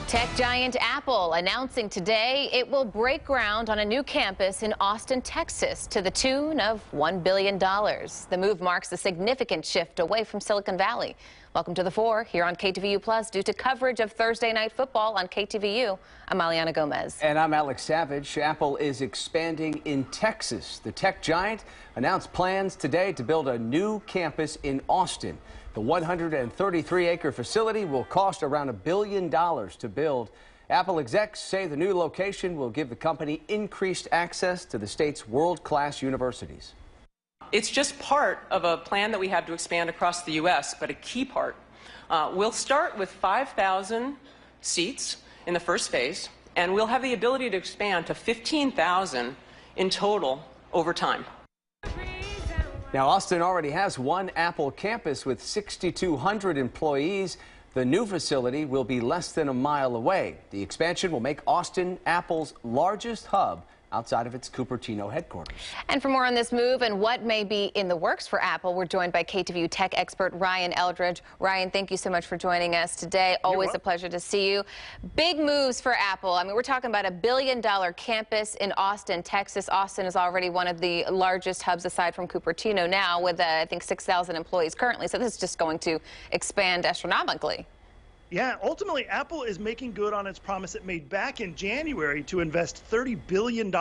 Tech giant Apple announcing today it will break ground on a new campus in Austin, Texas, to the tune of $1 billion. The move marks a significant shift away from Silicon Valley. Welcome to The 4 here on KTVU Plus. Due to coverage of Thursday Night Football on KTVU, I'm Aliana Gomez. And I'm Alex Savage. Apple is expanding in Texas. The tech giant announced plans today to build a new campus in Austin. The 133-acre facility will cost around $1 billion to build. Apple execs say the new location will give the company increased access to the state's world-class universities. It's just part of a plan that we have to expand across the U.S., but a key part. We'll start with 5,000 seats in the first phase, and we'll have the ability to expand to 15,000 in total over time. Now, Austin already has one Apple campus with 6,200 employees. The new facility will be less than a mile away. The expansion will make Austin Apple's largest hub outside of its Cupertino headquarters. And for more on this move and what may be in the works for Apple, we're joined by KTVU tech expert Ryan Eldridge. Ryan, thank you so much for joining us today. Always a pleasure to see you. Big moves for Apple. I mean, we're talking about $1 billion campus in Austin, Texas. Austin is already one of the largest hubs aside from Cupertino now with, I think, 6,000 employees currently. So this is just going to expand astronomically. Yeah, ultimately, Apple is making good on its promise it made back in January to invest $30 billion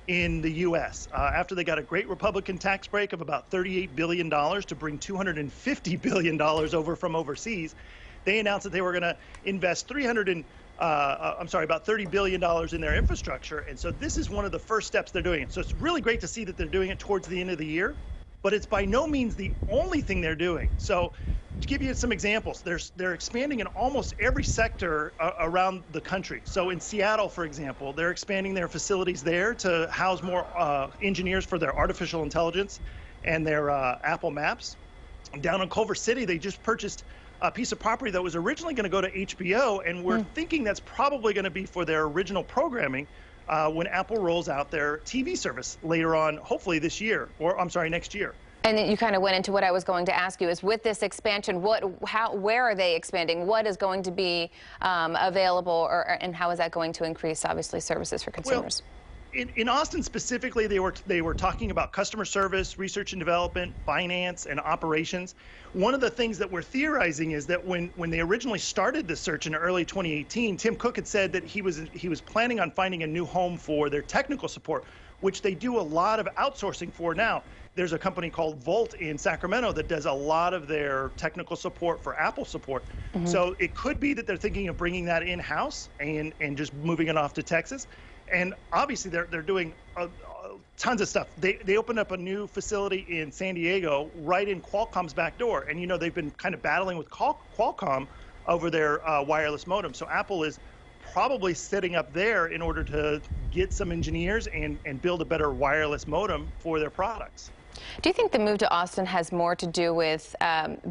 in the U.S. After they got a great Republican tax break of about $38 billion to bring $250 billion over from overseas. They announced that they were going to invest about $30 billion in their infrastructure. And so this is one of the first steps they're doing. So it's really great to see that they're doing it towards the end of the year. But it's by no means the only thing they're doing. So to give you some examples, they're expanding in almost every sector around the country. So in Seattle, for example, they're expanding their facilities there to house more engineers for their artificial intelligence and their Apple Maps. Down in Culver City, they just purchased a piece of property that was originally going to go to HBO, and we're thinking that's probably going to be for their original programming when Apple rolls out their TV service later on, hopefully this year, or I'm sorry, next year. And then you kind of went into what I was going to ask you is with this expansion, where are they expanding? What is going to be available, and how is that going to increase, obviously, services for consumers? Well, in Austin specifically, they were talking about customer service, research and development, finance, and operations. One of the things that we're theorizing is that when they originally started this search in early 2018, Tim Cook had said that he was planning on finding a new home for their technical support, which they do a lot of outsourcing for now. There's a company called Volt in Sacramento that does a lot of their technical support for Apple support. So it could be that they're thinking of bringing that in-house and just moving it off to Texas. And obviously, they're doing tons of stuff. They opened up a new facility in San Diego right in Qualcomm's back door. And, you know, they've been kind of battling with Qualcomm over their wireless modem. So Apple is probably setting up there in order to get some engineers and build a better wireless modem for their products. Do you think the move to Austin has more to do with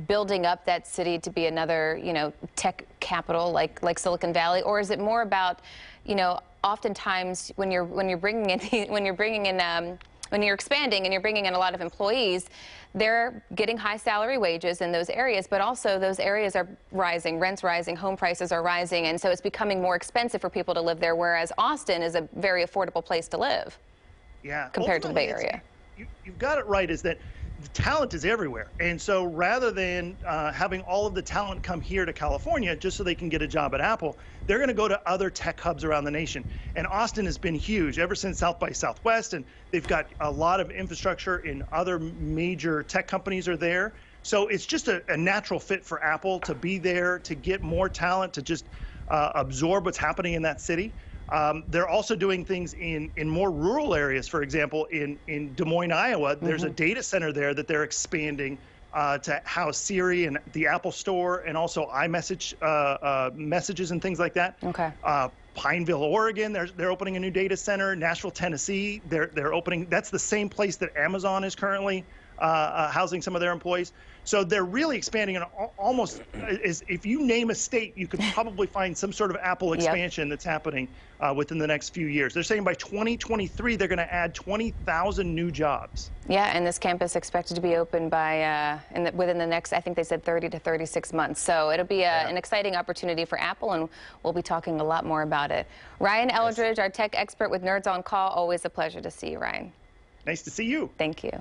building up that city to be another, tech capital like Silicon Valley, or is it more about, oftentimes when you're expanding and you're bringing in a lot of employees, they're getting high salary wages in those areas, but also those areas are rising, rents rising, home prices are rising, and so it's becoming more expensive for people to live there, whereas Austin is a very affordable place to live compared to the Bay Area. You've got it right, is that the talent is everywhere. And so rather than having all of the talent come here to California just so they can get a job at Apple, they're going to go to other tech hubs around the nation. And Austin has been huge ever since South by Southwest, and they've got a lot of infrastructure in other major tech companies are there. So it's just a natural fit for Apple to be there, to get more talent, to just absorb what's happening in that city. They're also doing things in more rural areas. For example, in Des Moines, Iowa, there's a data center there that they're expanding to house Siri and the Apple Store and also iMessage messages and things like that. Okay. Pineville, Oregon, they're opening a new data center. Nashville, Tennessee, they're opening. That's the same place that Amazon is currently housing some of their employees. So they're really expanding, and almost if you name a state, you could probably find some sort of Apple expansion that's happening within the next few years. They're saying by 2023, they're going to add 20,000 new jobs. Yeah, and this campus expected to be open by within the next, I think they said 30 to 36 months. So it'll be an exciting opportunity for Apple, and we'll be talking a lot more about it. Ryan Eldridge, our tech expert with Nerds on Call. Always a pleasure to see you, Ryan. Nice to see you. Thank you.